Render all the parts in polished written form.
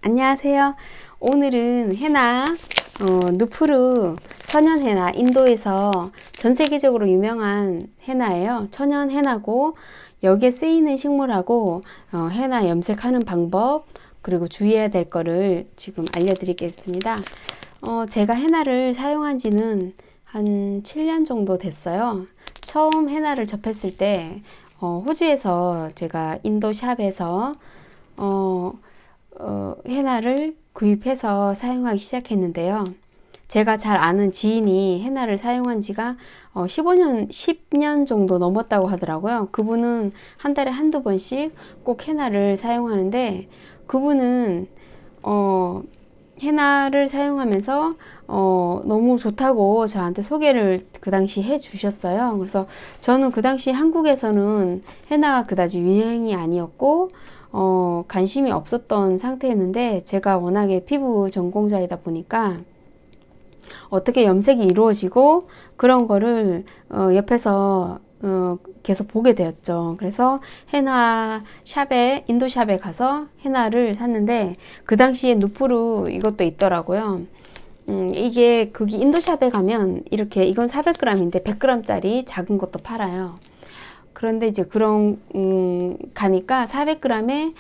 안녕하세요. 오늘은 헤나, 누푸르 천연 헤나, 인도에서 전 세계적으로 유명한 헤나예요. 천연 헤나고 여기에 쓰이는 식물하고 헤나 염색하는 방법, 그리고 주의해야 될 거를 지금 알려드리겠습니다. 제가 헤나를 사용한 지는 한 7년 정도 됐어요. 처음 헤나를 접했을 때 호주에서 제가 인도 샵에서 헤나를 구입해서 사용하기 시작했는데요. 제가 잘 아는 지인이 헤나를 사용한 지가 10년 정도 넘었다고 하더라고요. 그분은 한 달에 한두 번씩 꼭 헤나를 사용하는데, 그분은 헤나를 사용하면서 너무 좋다고 저한테 소개를 그 당시 해 주셨어요. 그래서 저는 그 당시 한국에서는 헤나가 그다지 유행이 아니었고 관심이 없었던 상태였는데, 제가 워낙에 피부 전공자이다 보니까 어떻게 염색이 이루어지고 그런 거를 옆에서 계속 보게 되었죠. 그래서 헤나 샵에, 인도 샵에 가서 헤나를 샀는데, 그 당시에 누푸르 이것도 있더라고요. 이게 거기 인도 샵에 가면 이렇게, 이건 400g인데 100g짜리 작은 것도 팔아요. 그런데 이제 그런 가니까 400g에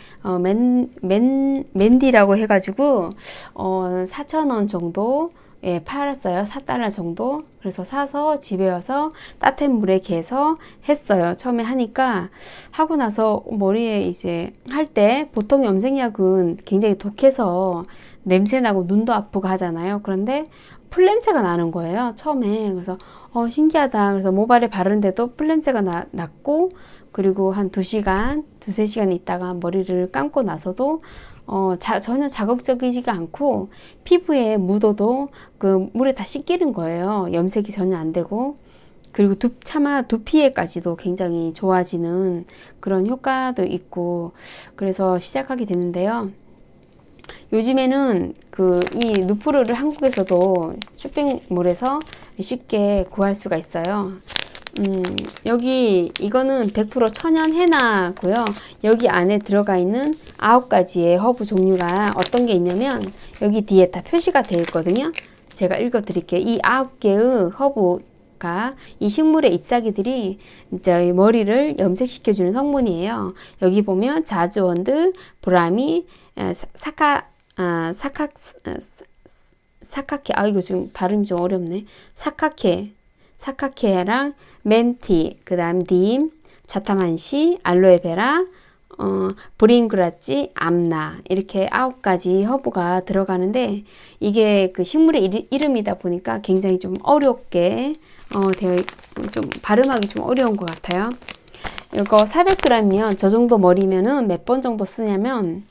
맨디라고 해가지고 4,000원 정도 예, 팔았어요. 4달러 정도. 그래서 사서 집에 와서 따뜻한 물에 개서 했어요. 처음에 하니까, 하고 나서 머리에 이제 할 때 보통 염색약은 굉장히 독해서 냄새나고 눈도 아프고 하잖아요. 그런데 풀 냄새가 나는 거예요, 처음에. 그래서 신기하다. 그래서 모발에 바르는데도 풀 냄새가 났고, 그리고 한 2시간, 2~3시간 있다가 머리를 감고 나서도 전혀 자극적이지가 않고 피부에 묻어도 그 물에 다 씻기는 거예요. 염색이 전혀 안 되고. 그리고 차마 두피에까지도 굉장히 좋아지는 그런 효과도 있고, 그래서 시작하게 됐는데요. 요즘에는 이 누푸르를 한국에서도 쇼핑몰에서 쉽게 구할 수가 있어요. 이거는 100% 천연 헤나고요. 여기 안에 들어가 있는 9가지의 허브 종류가 어떤 게 있냐면, 여기 뒤에 다 표시가 되어 있거든요. 제가 읽어 드릴게요. 이 9개의 허브가, 이 식물의 잎사귀들이 저희 머리를 염색시켜주는 성분이에요. 여기 보면 자즈원드, 브라미, 사카케, 이거 지금 발음이 좀 어렵네. 사카케랑 멘티, 그 다음 님, 자타만시, 알로에베라, 브링그라찌, 암나, 이렇게 9가지 허브가 들어가는데, 이게 그 식물의 이름이다 보니까 굉장히 좀 어렵게 좀 발음하기 좀 어려운 것 같아요. 이거 400g이면, 저 정도 머리면은 몇 번 정도 쓰냐면,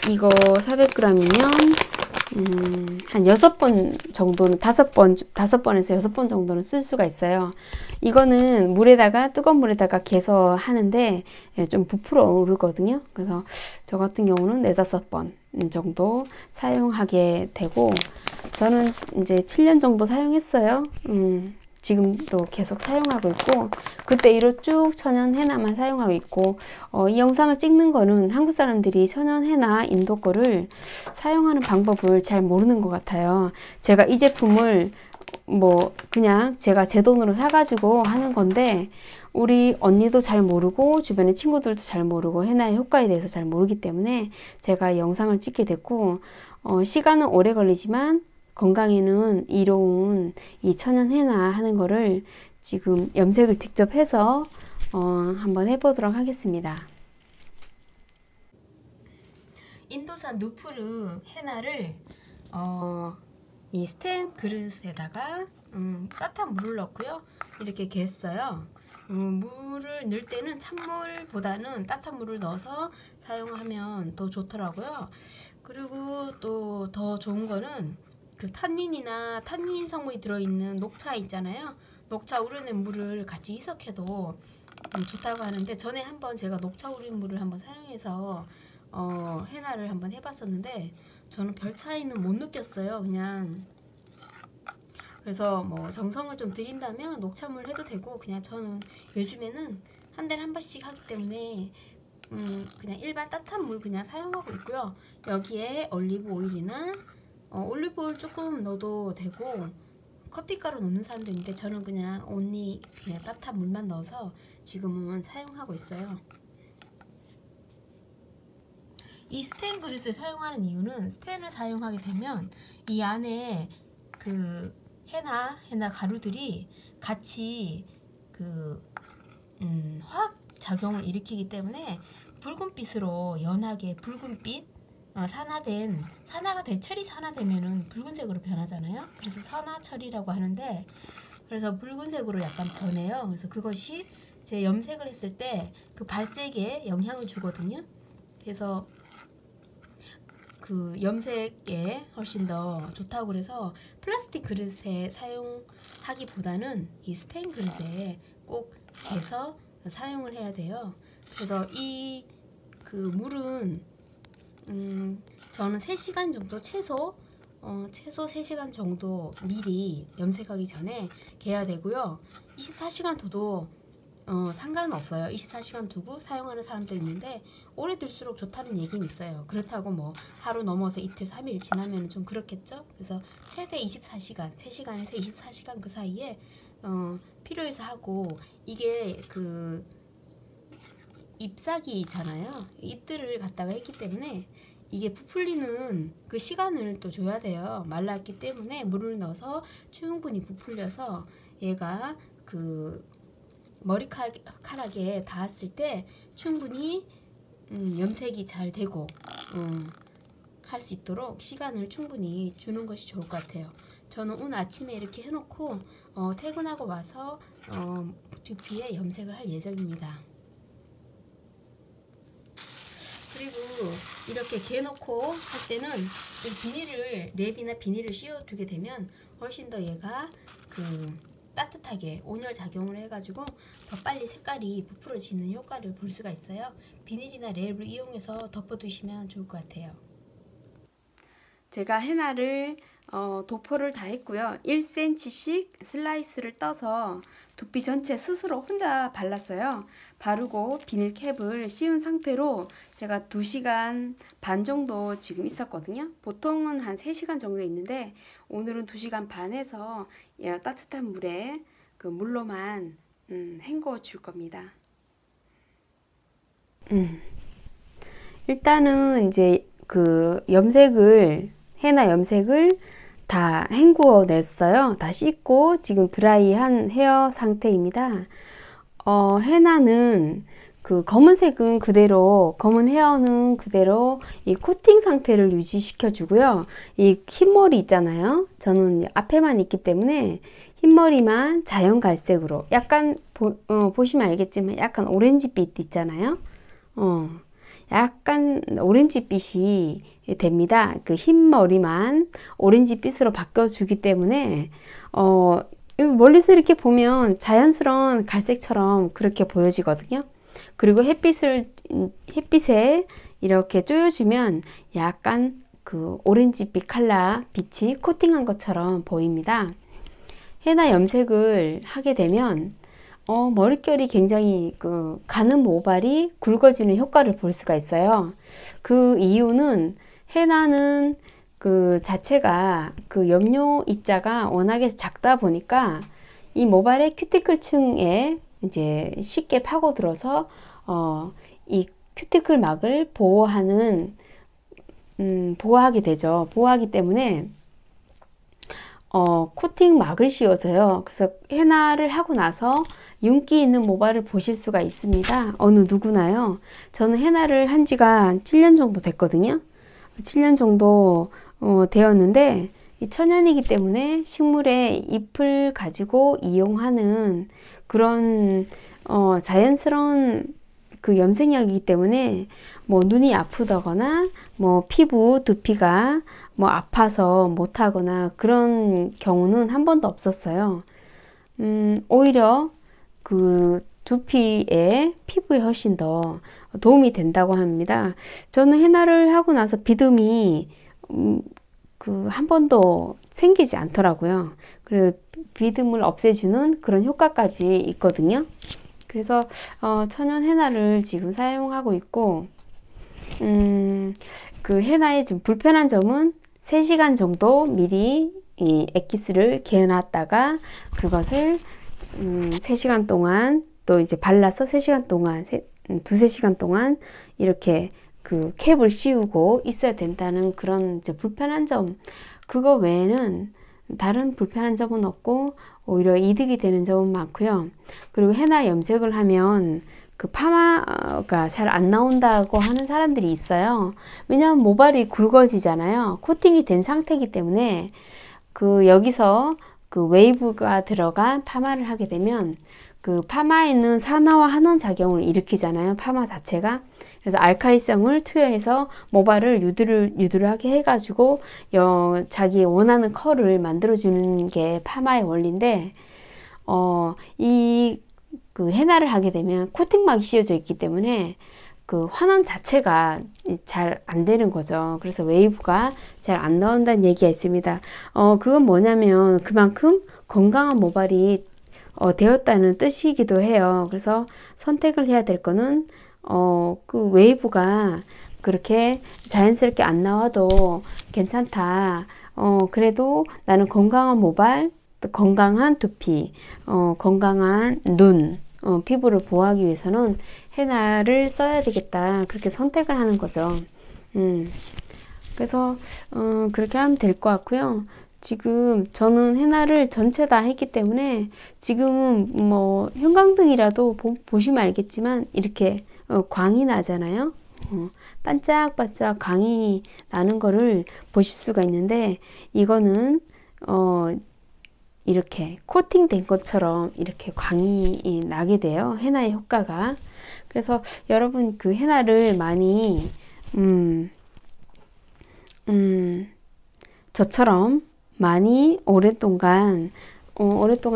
이거 400g이면 한 6번 정도는, 5번에서 6번 정도는 쓸 수가 있어요. 이거는 뜨거운 물에다가 개서 하는데 좀 부풀어 오르거든요. 그래서 저 같은 경우는 4~5번 정도 사용하게 되고, 저는 이제 7년 정도 사용했어요. 지금도 계속 사용하고 있고, 그때 이로 쭉 천연 헤나만 사용하고 있고, 이 영상을 찍는 거는 한국 사람들이 천연 헤나 인도 거를 사용하는 방법을 잘 모르는 것 같아요. 제가 이 제품을 그냥 제가 제 돈으로 사가지고 하는 건데, 우리 언니도 잘 모르고 주변의 친구들도 잘 모르고 헤나의 효과에 대해서 잘 모르기 때문에 제가 영상을 찍게 됐고, 시간은 오래 걸리지만 건강에는 이로운 이 천연 헤나 하는 거를 지금 염색을 직접 해서 한번 해보도록 하겠습니다. 인도산 누푸르 헤나를 이 스텐 그릇에다가 따뜻한 물을 넣고요. 이렇게 개했어요. 물을 넣을 때는 찬물보다는 따뜻한 물을 넣어서 사용하면 더 좋더라고요. 그리고 또 더 좋은 거는 그 탄닌 성분이 들어있는 녹차 있잖아요. 녹차 우려낸 물을 같이 희석해도 좋다고 하는데, 전에 한번 제가 녹차 우린 물을 한번 사용해서 헤나를 한번 해봤었는데 저는 별 차이는 못 느꼈어요. 그냥 그래서 정성을 좀 들인다면 녹차물 해도 되고, 그냥 저는 요즘에는 한 달에 한 번씩 하기 때문에 그냥 일반 따뜻한 물 그냥 사용하고 있고요. 여기에 올리브 오일이나 올리브 오일 조금 넣어도 되고 커피가루 넣는 사람도 있는데 저는 그냥 온리 그냥 따뜻한 물만 넣어서 지금은 사용하고 있어요. 이 스테인 그릇을 사용하는 이유는 스텐을 사용하게 되면 이 안에 그 해나 가루들이 같이 그 화학 작용을 일으키기 때문에 붉은빛으로 연하게 붉은빛 산화가 된 철이 산화되면은 붉은색으로 변하잖아요. 그래서 산화 철이라고 하는데 그래서 붉은색으로 약간 변해요. 그래서 그것이 제 염색을 했을 때 그 발색에 영향을 주거든요. 그래서 그 염색에 훨씬 더 좋다고 그래서 플라스틱 그릇에 사용하기보다는 이 스테인 그릇에 꼭 해서 사용을 해야 돼요. 그래서 이 그 물은 저는 3시간 정도 최소 3시간 정도 미리 염색하기 전에 개야 되고요. 24시간 둬도 상관없어요. 24시간 두고 사용하는 사람도 있는데 오래 둘수록 좋다는 얘기는 있어요. 그렇다고 뭐 하루 넘어서 이틀 3일 지나면 좀 그렇겠죠. 그래서 최대 24시간 3시간에서 24시간 그 사이에 필요해서 하고, 이게 그 잎사귀잖아요. 잎들을 갖다가 했기 때문에 이게 부풀리는 그 시간을 또 줘야 돼요. 말랐기 때문에 물을 넣어서 충분히 부풀려서 얘가 그 머리카락에 닿았을 때 충분히 염색이 잘 되고 할 수 있도록 시간을 충분히 주는 것이 좋을 것 같아요. 저는 오늘 아침에 이렇게 해놓고 퇴근하고 와서 두피에 염색을 할 예정입니다. 그리고 이렇게 개놓고 할 때는 랩이나 비닐을 씌워두게 되면 훨씬 더 얘가 그 따뜻하게 온열 작용을 해가지고 더 빨리 색깔이 부풀어지는 효과를 볼 수가 있어요. 비닐이나 랩을 이용해서 덮어두시면 좋을 것 같아요. 제가 헤나를 도포를 다 했고요. 1cm씩 슬라이스를 떠서 두피 전체 스스로 혼자 발랐어요. 바르고 비닐캡을 씌운 상태로 제가 2시간 반 정도 지금 있었거든요. 보통은 한 3시간 정도 있는데 오늘은 2시간 반 해서 따뜻한 물에 그 물로만 헹궈 줄 겁니다. 일단은 이제 그 헤나 염색을 다 헹구어 냈어요. 다 씻고 지금 드라이한 헤어 상태입니다. 헤나는 그 검은색은 그대로, 검은 헤어는 그대로 이 코팅 상태를 유지시켜 주고요. 이 흰머리 있잖아요. 저는 앞에만 있기 때문에 흰머리만 자연 갈색으로, 약간 보시면 알겠지만 약간 오렌지빛 있잖아요. 약간 오렌지빛이 됩니다. 그 흰 머리만 오렌지빛으로 바꿔주기 때문에 멀리서 이렇게 보면 자연스러운 갈색처럼 그렇게 보여지거든요. 그리고 햇빛에 이렇게 쪼여주면 약간 그 오렌지빛 컬러 빛이 코팅한 것처럼 보입니다. 헤나 염색을 하게 되면 머릿결이 굉장히 가는 모발이 굵어지는 효과를 볼 수가 있어요. 그 이유는 헤나는 그 자체가 그 염료 입자가 워낙에 작다 보니까 이 모발의 큐티클 층에 이제 쉽게 파고들어서 이 큐티클 막을 보호하게 되죠. 보호하기 때문에 코팅 막을 씌워줘요. 그래서 헤나를 하고 나서 윤기 있는 모발을 보실 수가 있습니다. 어느 누구나요. 저는 헤나를 한 지가 7년 정도 됐거든요. 7년 정도 되었는데 이 천연이기 때문에 식물의 잎을 가지고 이용하는 그런 자연스러운 그 염색약이기 때문에 뭐 눈이 아프다거나 뭐 두피가 뭐 아파서 못하거나 그런 경우는 한 번도 없었어요. 오히려 그 피부에 훨씬 더 도움이 된다고 합니다. 저는 헤나를 하고 나서 비듬이 한 번도 생기지 않더라고요. 그리고 비듬을 없애주는 그런 효과까지 있거든요. 그래서 천연 헤나를 지금 사용하고 있고 그 헤나의 좀 불편한 점은 3시간 정도 미리 이 엑기스를 개어놨다가 그것을 3시간 동안 또 이제 발라서 3시간 동안, 두세 시간 동안 이렇게 그 캡을 씌우고 있어야 된다는 그런 이제 불편한 점, 그거 외에는 다른 불편한 점은 없고 오히려 이득이 되는 점은 많고요. 그리고 헤나 염색을 하면 그 파마가 잘 안 나온다고 하는 사람들이 있어요. 왜냐하면 모발이 굵어지잖아요. 코팅이 된 상태이기 때문에 그 여기서 그 웨이브가 들어간 파마를 하게 되면 그 파마에는 산화와 환원 작용을 일으키잖아요. 파마 자체가. 그래서 알칼리성을 투여해서 모발을 유들유들하게 해가지고 자기 원하는 컬을 만들어주는 게 파마의 원리인데, 이 그 헤나를 하게 되면 코팅막이 씌워져 있기 때문에 그 환원 자체가 잘 안 되는 거죠. 그래서 웨이브가 잘 안 나온다는 얘기가 있습니다. 그건 뭐냐면 그만큼 건강한 모발이 되었다는 뜻이기도 해요. 그래서 선택을 해야 될 거는 그 웨이브가 그렇게 자연스럽게 안 나와도 괜찮다. 그래도 나는 건강한 모발, 건강한 두피, 건강한 눈, 피부를 보호하기 위해서는 헤나를 써야 되겠다. 그렇게 선택을 하는 거죠. 그래서 그렇게 하면 될 것 같고요. 지금 저는 헤나를 전체 다 했기 때문에 지금은 뭐 형광등이라도 보시면 알겠지만 이렇게 광이 나잖아요. 반짝반짝 광이 나는 거를 보실 수가 있는데, 이거는 이렇게 코팅된 것처럼 이렇게 광이 나게 돼요. 헤나의 효과가. 그래서 여러분 그 헤나를 많이 저처럼 많이 오랫동안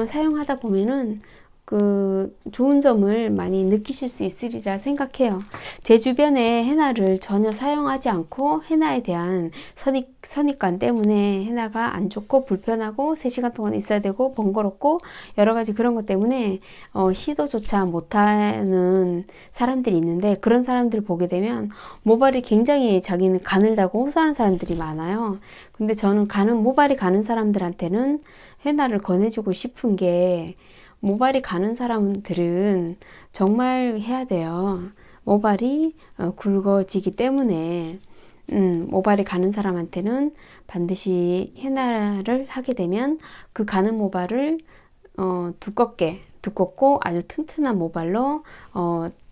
사용하다 보면은 그 좋은 점을 많이 느끼실 수 있으리라 생각해요. 제 주변에 헤나를 전혀 사용하지 않고 헤나에 대한 선입관 때문에 헤나가 안 좋고 불편하고 3시간 동안 있어야 되고 번거롭고 여러 가지 그런 것 때문에 시도조차 못하는 사람들이 있는데, 그런 사람들을 보게 되면 모발이 굉장히 자기는 가늘다고 호소하는 사람들이 많아요. 근데 저는 모발이 가는 사람들한테는 헤나를 권해주고 싶은 게, 모발이 가는 사람들은 정말 해야 돼요. 모발이 굵어지기 때문에 모발이 가는 사람한테는 반드시 헤나를 하게 되면 그 가는 모발을 두껍고 아주 튼튼한 모발로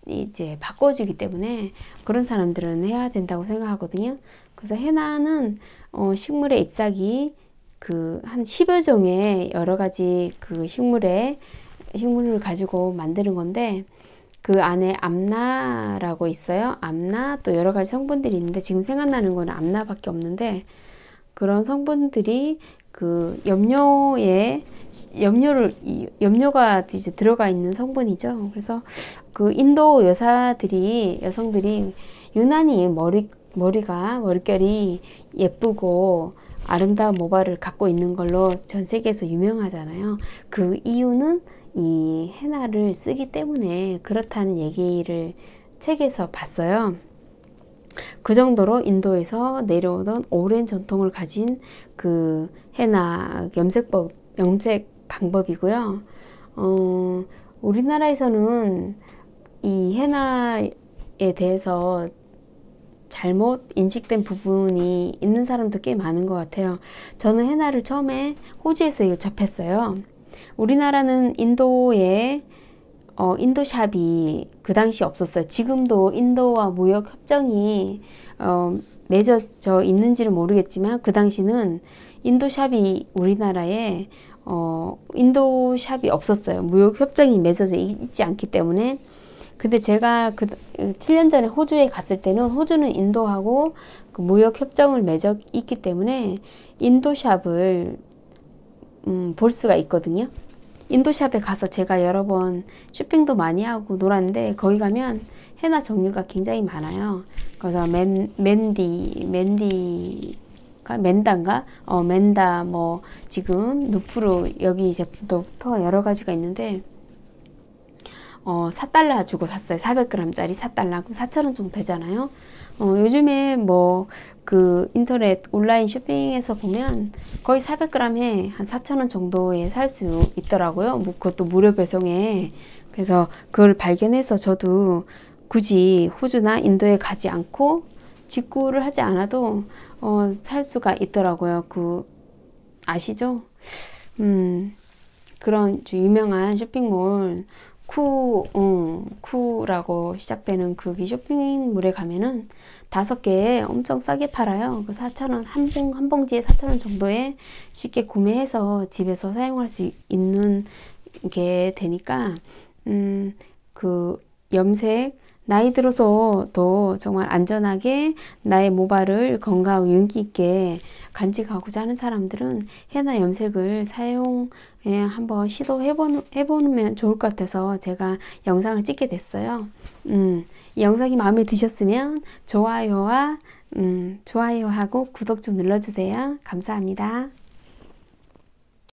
이제 바꿔주기 때문에 그런 사람들은 해야 된다고 생각하거든요. 그래서 헤나는 식물의 잎사귀 한 10여 종의 여러 가지 그 식물을 가지고 만드는 건데, 그 안에 암나라고 있어요. 암나, 또 여러 가지 성분들이 있는데 지금 생각나는 거는 암나밖에 없는데, 그런 성분들이 그 염료가 이제 들어가 있는 성분이죠. 그래서 그 인도 여성들이 유난히 머릿결이 예쁘고 아름다운 모발을 갖고 있는 걸로 전 세계에서 유명하잖아요. 그 이유는 이 헤나를 쓰기 때문에 그렇다는 얘기를 책에서 봤어요. 그 정도로 인도에서 내려오던 오랜 전통을 가진 그 헤나 염색 방법이고요. 우리나라에서는 이 헤나에 대해서 잘못 인식된 부분이 있는 사람도 꽤 많은 것 같아요. 저는 헤나를 처음에 호주에서 접했어요. 우리나라는 인도에 인도샵이 그 당시 없었어요. 지금도 인도와 무역 협정이 맺어져 있는지는 모르겠지만 그 당시는 인도샵이 우리나라에 인도샵이 없었어요. 무역 협정이 맺어져 있지 않기 때문에. 근데 제가 7년 전에 호주에 갔을 때는 호주는 인도하고 그 무역 협정을 맺어 있기 때문에 인도샵을 볼 수가 있거든요. 인도샵에 가서 제가 여러 번 쇼핑도 많이 하고 놀았는데, 거기 가면 헤나 종류가 굉장히 많아요. 그래서 맨다, 뭐 지금 누프루 여기 제품부터 여러 가지가 있는데, 4달러 주고 샀어요. 400g짜리 4달러. 그럼 4,000원 정도 되잖아요. 요즘에 뭐 그 인터넷 온라인 쇼핑에서 보면 거의 400g에 한 4,000원 정도에 살 수 있더라고요. 뭐 그것도 무료 배송에. 그래서 그걸 발견해서 저도 굳이 호주나 인도에 가지 않고 직구를 하지 않아도 살 수가 있더라고요. 그 아시죠? 그런 유명한 쇼핑몰 쿠라고 시작되는 그 쇼핑몰에 가면은 5개에 엄청 싸게 팔아요. 그 4,000원 한 봉지에 4,000원 정도에 쉽게 구매해서 집에서 사용할 수 있는 게 되니까 그 염색 나이 들어서도 정말 안전하게 나의 모발을 건강하고 윤기 있게 간직하고자 하는 사람들은 헤나 염색을 한번 시도해보면 좋을 것 같아서 제가 영상을 찍게 됐어요. 이 영상이 마음에 드셨으면 좋아요하고 구독 좀 눌러주세요. 감사합니다.